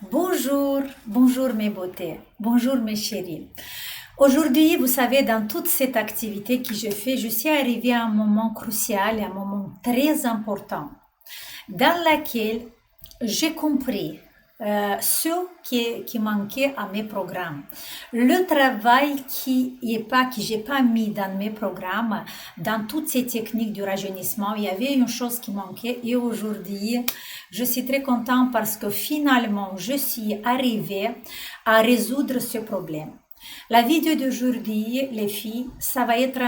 Bonjour, bonjour mes beautés, bonjour mes chéris. Aujourd'hui, vous savez, dans toute cette activité que je fais, je suis arrivée à un moment crucial et un moment très important dans lequel j'ai compris ce qui manquait à mes programmes. Le travail que j'ai pas mis dans mes programmes, dans toutes ces techniques du rajeunissement, il y avait une chose qui manquait et aujourd'hui, je suis très contente parce que finalement, je suis arrivée à résoudre ce problème. La vidéo d'aujourd'hui, les filles, ça va être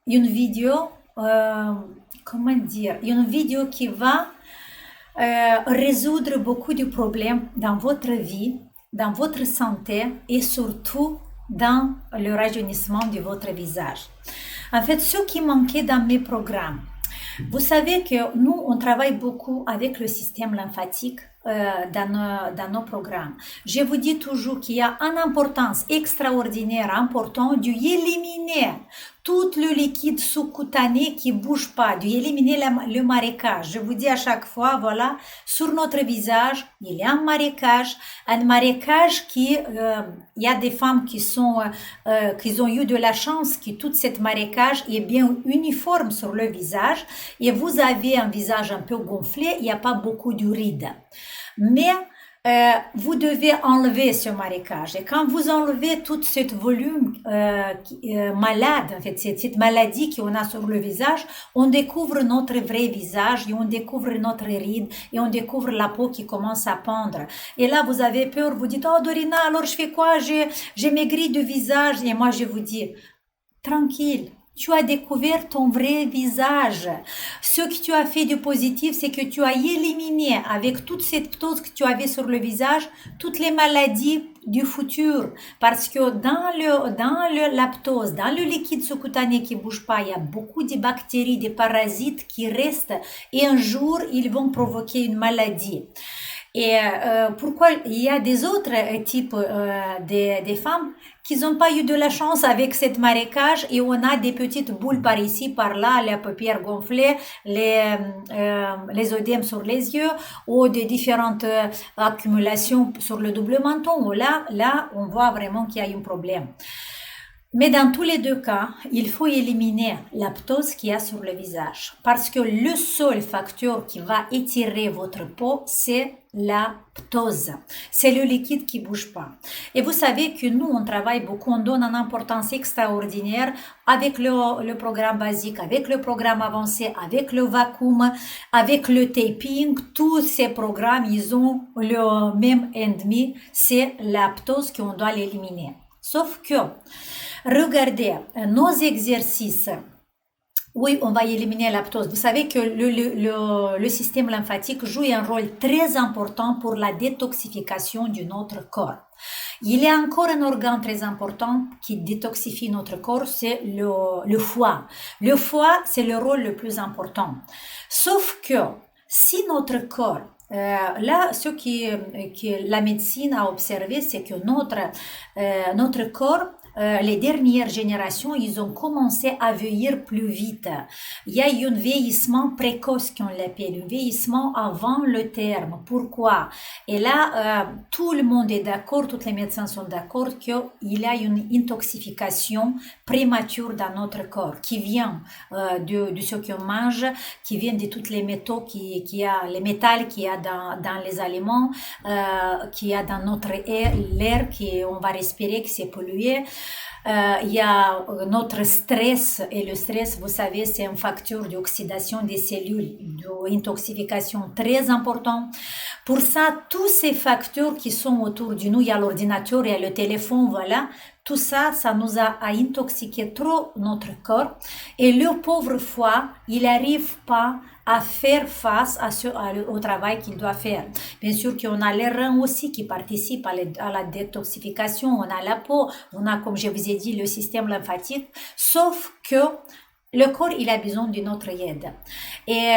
une vidéo, comment dire, une vidéo qui va résoudre beaucoup de problèmes dans votre vie, dans votre santé et surtout dans le rajeunissement de votre visage. En fait, ce qui manquait dans mes programmes, vous savez que nous, on travaille beaucoup avec le système lymphatique dans nos programmes. Je vous dis toujours qu'il y a une importance extraordinaire, importante, d'éliminer tout le liquide sous-cutané qui bouge pas, d'éliminer le marécage. Je vous dis à chaque fois, voilà, sur notre visage, il y a un marécage qui, il y a des femmes qui ont eu de la chance que toute cette marécage est bien uniforme sur le visage et vous avez un visage un peu gonflé, il n'y a pas beaucoup de rides. Mais vous devez enlever ce marécage. Et quand vous enlevez tout ce volume malade, en fait, cette maladie qu'on a sur le visage, on découvre notre vrai visage et on découvre notre ride et on découvre la peau qui commence à pendre. Et là, vous avez peur, vous dites, oh Dorina, alors je fais quoi? J'ai maigri de visage. Et moi, je vous dis, tranquille. Tu as découvert ton vrai visage. Ce que tu as fait de positif, c'est que tu as éliminé avec toute cette dose que tu avais sur le visage, toutes les maladies du futur. Parce que dans le lactose, dans le liquide sous-cutané qui bouge pas, il y a beaucoup de bactéries, de parasites qui restent et un jour, ils vont provoquer une maladie. Et pourquoi il y a des autres types des femmes qui n'ont pas eu de la chance avec cette marécage et on a des petites boules par ici, par là, les paupières gonflées, les œdèmes sur les yeux ou des différentes accumulations sur le double menton. Là, on voit vraiment qu'il y a un problème. Mais dans tous les deux cas, il faut éliminer la ptose qu'il y a sur le visage. Parce que le seul facteur qui va étirer votre peau, c'est la ptose. C'est le liquide qui bouge pas. Et vous savez que nous, on travaille beaucoup, on donne une importance extraordinaire avec le programme basique, avec le programme avancé, avec le vacuum, avec le taping. Tous ces programmes, ils ont le même ennemi, c'est la ptose qu'on doit l'éliminer. Sauf que, regardez, nos exercices, oui, on va éliminer la ptose. Vous savez que le système lymphatique joue un rôle très important pour la détoxification de notre corps. Il y a encore un organe très important qui détoxifie notre corps, c'est le foie. Le foie, c'est le rôle le plus important. Sauf que si notre corps là, ce que la médecine a observé, c'est que notre corps, les dernières générations, ils ont commencé à vieillir plus vite. Il y a eu un vieillissement précoce qu'on l'appelle, un vieillissement avant le terme. Pourquoi? Et là, tout le monde est d'accord, tous les médecins sont d'accord qu'il y a une intoxication prémature dans notre corps qui vient de ce qu'on mange, qui vient de tous les métaux les métals qu'il y a dans les aliments, qu'il y a dans notre air, l'air qu'on va respirer, qui s'est pollué. Il y a notre stress et le stress, vous savez, c'est un facteur d'oxydation des cellules, d'intoxication très important. Pour ça, tous ces facteurs qui sont autour de nous, il y a l'ordinateur, il y a le téléphone, voilà, tout ça, ça nous a intoxiqué trop notre corps et le pauvre foie, il n'arrive pas à faire face au travail qu'il doit faire. Bien sûr qu'on a les reins aussi qui participent à la détoxification, on a la peau, on a, comme je vous ai dit, le système lymphatique, sauf que le corps, il a besoin d'une autre aide. Et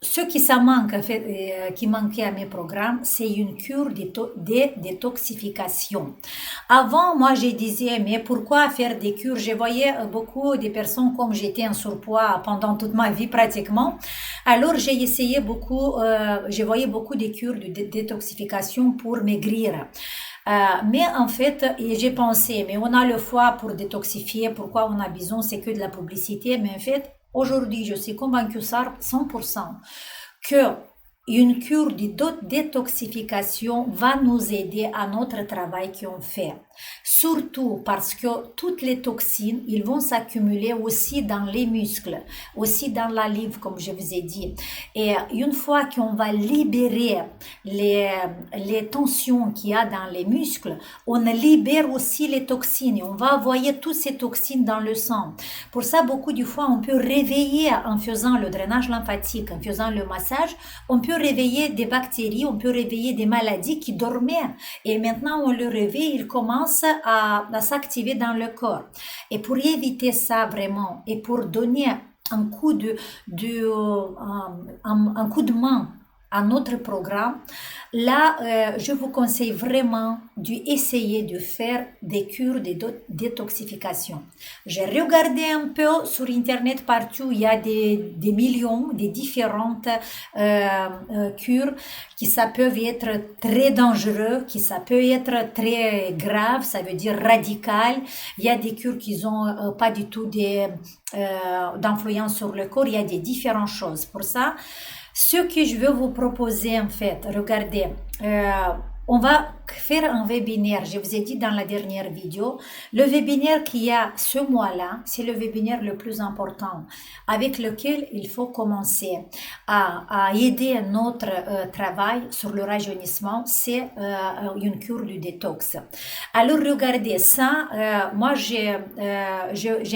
ce qui ça manque, en fait, qui manquait à mes programmes, c'est une cure de détoxification. Avant, moi, je disais, mais pourquoi faire des cures? Je voyais beaucoup de personnes comme j'étais en surpoids pendant toute ma vie pratiquement. Alors, j'ai essayé beaucoup, je voyais beaucoup de cures de détoxification pour maigrir. Mais en fait, j'ai pensé, mais on a le foie pour détoxifier, pourquoi on a besoin, c'est que de la publicité. Mais en fait, aujourd'hui, je suis convaincue ça 100% que une cure de détoxification va nous aider à notre travail qu'on fait. Surtout parce que toutes les toxines, ils vont s'accumuler aussi dans les muscles, aussi dans la lymphe, comme je vous ai dit. Et une fois qu'on va libérer les tensions qu'il y a dans les muscles, on libère aussi les toxines et on va envoyer toutes ces toxines dans le sang. Pour ça, beaucoup de fois, on peut réveiller en faisant le drainage lymphatique, en faisant le massage, on peut réveiller des bactéries, on peut réveiller des maladies qui dormaient. Et maintenant, on le réveille, il commence à s'activer dans le corps. Et pour éviter ça vraiment, et pour donner un coup un coup de main à notre programme, là, je vous conseille vraiment d'essayer de faire des cures de détoxification. J'ai regardé un peu sur Internet partout, il y a des millions de différentes cures qui ça peut être très dangereux, qui ça peut être très grave, ça veut dire radical. Il y a des cures qui n'ont pas du tout d'influence sur le corps, il y a des différentes choses. Pour ça, ce que je veux vous proposer en fait, regardez, on va faire un webinaire, je vous ai dit dans la dernière vidéo, le webinaire qu'il y a ce mois-là, c'est le webinaire le plus important avec lequel il faut commencer à aider notre travail sur le rajeunissement, c'est une cure du détox. Alors regardez ça, moi j'ai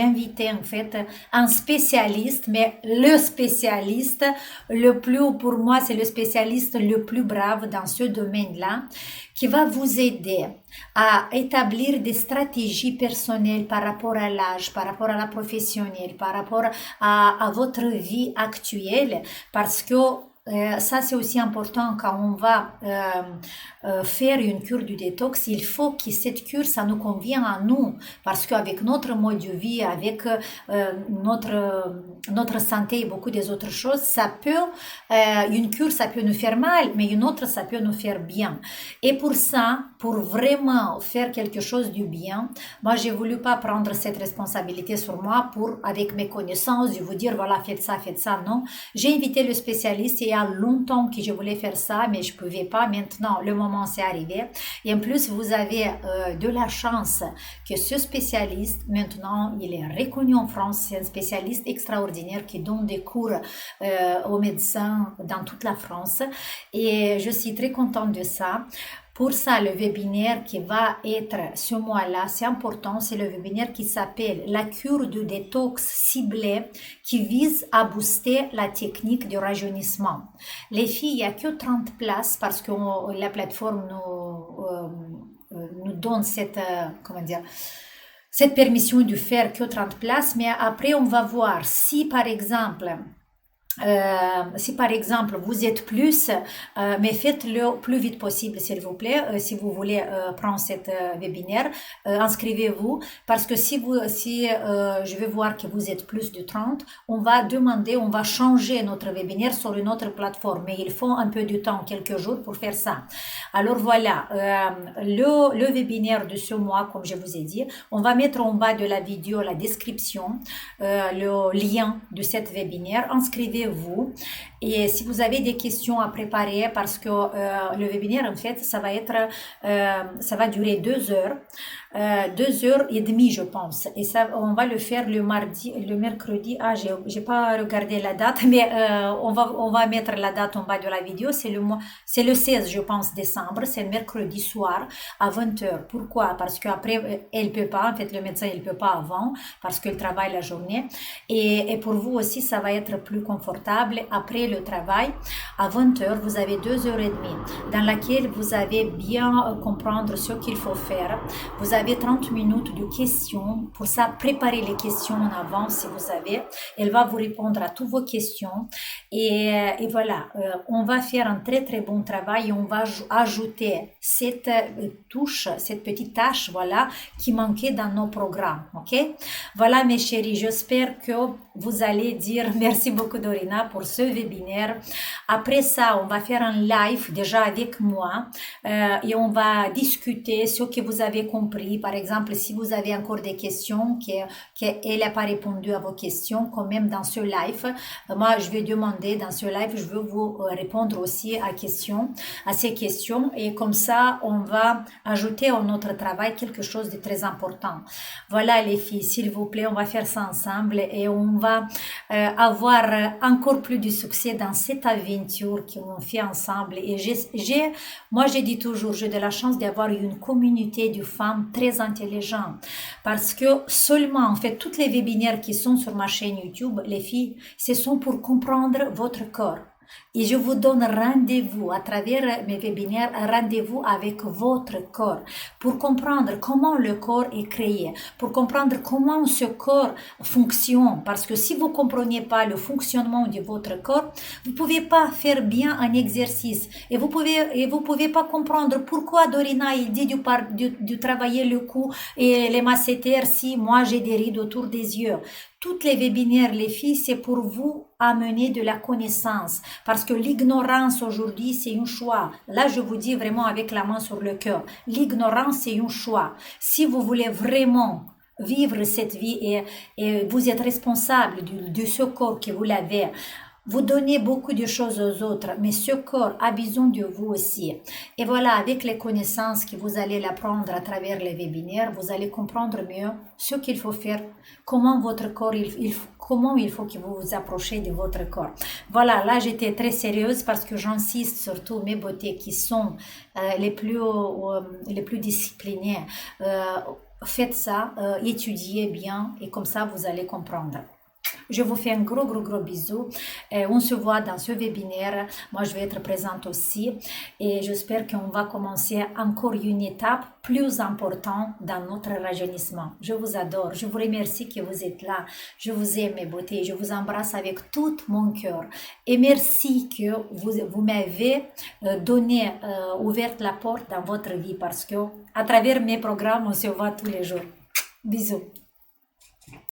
invité en fait un spécialiste, mais le spécialiste le plus, pour moi c'est le spécialiste le plus brave dans ce domaine-là, qui va vous aider à établir des stratégies personnelles par rapport à l'âge, par rapport à la professionnelle, par rapport à votre vie actuelle, parce que ça c'est aussi important quand on va faire une cure du détox, il faut que cette cure ça nous convienne à nous, parce qu'avec notre mode de vie, avec notre santé et beaucoup des autres choses, ça peut, une cure ça peut nous faire mal, mais une autre ça peut nous faire bien. Et pour ça, pour vraiment faire quelque chose du bien, moi j'ai voulu pas prendre cette responsabilité sur moi pour, avec mes connaissances, de vous dire voilà faites ça, non. J'ai invité le spécialiste et il y a longtemps que je voulais faire ça, mais je pouvais pas. Maintenant, le moment s'est arrivé. Et en plus, vous avez de la chance que ce spécialiste, maintenant, il est reconnu en France. C'est un spécialiste extraordinaire qui donne des cours aux médecins dans toute la France. Et je suis très contente de ça. Pour ça, le webinaire qui va être ce mois-là, c'est important, c'est le webinaire qui s'appelle la cure de détox ciblée qui vise à booster la technique de rajeunissement. Les filles, il n'y a que 30 places parce que la plateforme nous donne cette, cette permission de faire que 30 places, mais après on va voir si par exemple vous êtes plus, mais faites-le plus vite possible s'il vous plaît, si vous voulez prendre cette webinaire, inscrivez-vous, parce que si je vais voir que vous êtes plus de 30, on va changer notre webinaire sur une autre plateforme, mais il faut un peu de temps, quelques jours pour faire ça. Alors voilà, le webinaire de ce mois, comme je vous ai dit, on va mettre en bas de la vidéo la description, le lien de cette webinaire, inscrivez-vous. Et si vous avez des questions à préparer, parce que le webinaire en fait ça va durer 2 heures, 2h30 je pense, et ça on va le faire le mercredi. J'ai pas regardé la date, mais on va mettre la date en bas de la vidéo. C'est le 16 je pense décembre, c'est le mercredi soir à 20h. Pourquoi? Parce qu'après elle peut pas, en fait le médecin il peut pas avant parce qu'il travaille la journée, et pour vous aussi ça va être plus confortable. confortable après le travail. À 20 heures, vous avez 2 heures et demie dans laquelle vous avez bien comprendre ce qu'il faut faire. Vous avez 30 minutes de questions. Pour ça, préparez les questions en avance si vous avez. Elle va vous répondre à toutes vos questions. Et voilà, on va faire un très très bon travail et on va ajouter cette touche, cette petite tâche, voilà, qui manquait dans nos programmes, ok? Voilà mes chéris, j'espère que vous allez dire merci beaucoup Dorina pour ce webinaire. Après ça, on va faire un live déjà avec moi et on va discuter ce que vous avez compris. Par exemple, si vous avez encore des questions, qu'elle n'a pas répondu à vos questions, quand même dans ce live, moi je vais demander dans ce live, je veux vous répondre aussi à ces questions et comme ça, on va ajouter à notre travail quelque chose de très important. Voilà les filles, s'il vous plaît, on va faire ça ensemble et on va avoir encore plus de succès dans cette aventure qu'on fait ensemble. Et moi, je dis toujours, j'ai de la chance d'avoir une communauté de femmes très intelligentes parce que seulement, en fait, toutes les webinaires qui sont sur ma chaîne YouTube, les filles, ce sont pour comprendre votre corps. Et je vous donne rendez-vous à travers mes webinaires, rendez-vous avec votre corps pour comprendre comment le corps est créé, pour comprendre comment ce corps fonctionne. Parce que si vous ne comprenez pas le fonctionnement de votre corps, vous ne pouvez pas faire bien un exercice et vous pouvez pas comprendre pourquoi Dorina il dit de travailler le cou et les masséters si moi j'ai des rides autour des yeux. Toutes les webinaires, les filles, c'est pour vous amener de la connaissance. Parce que l'ignorance aujourd'hui, c'est un choix. Là, je vous dis vraiment avec la main sur le cœur. L'ignorance, c'est un choix. Si vous voulez vraiment vivre cette vie et vous êtes responsable de ce corps que vous l'avez, vous donnez beaucoup de choses aux autres, mais ce corps a besoin de vous aussi. Et voilà, avec les connaissances que vous allez l'apprendre à travers les webinaires, vous allez comprendre mieux ce qu'il faut faire, comment votre corps, comment il faut que vous vous approchez de votre corps. Voilà, là j'étais très sérieuse parce que j'insiste sur tous mes beautés qui sont les plus disciplinées. Faites ça, étudiez bien et comme ça vous allez comprendre. Je vous fais un gros bisou. On se voit dans ce webinaire. Moi, je vais être présente aussi. Et j'espère qu'on va commencer encore une étape plus importante dans notre rajeunissement. Je vous adore. Je vous remercie que vous êtes là. Je vous aime, mes beautés. Je vous embrasse avec tout mon cœur. Et merci que vous m'avez donné, ouvert la porte dans votre vie parce que à travers mes programmes, on se voit tous les jours. Bisous.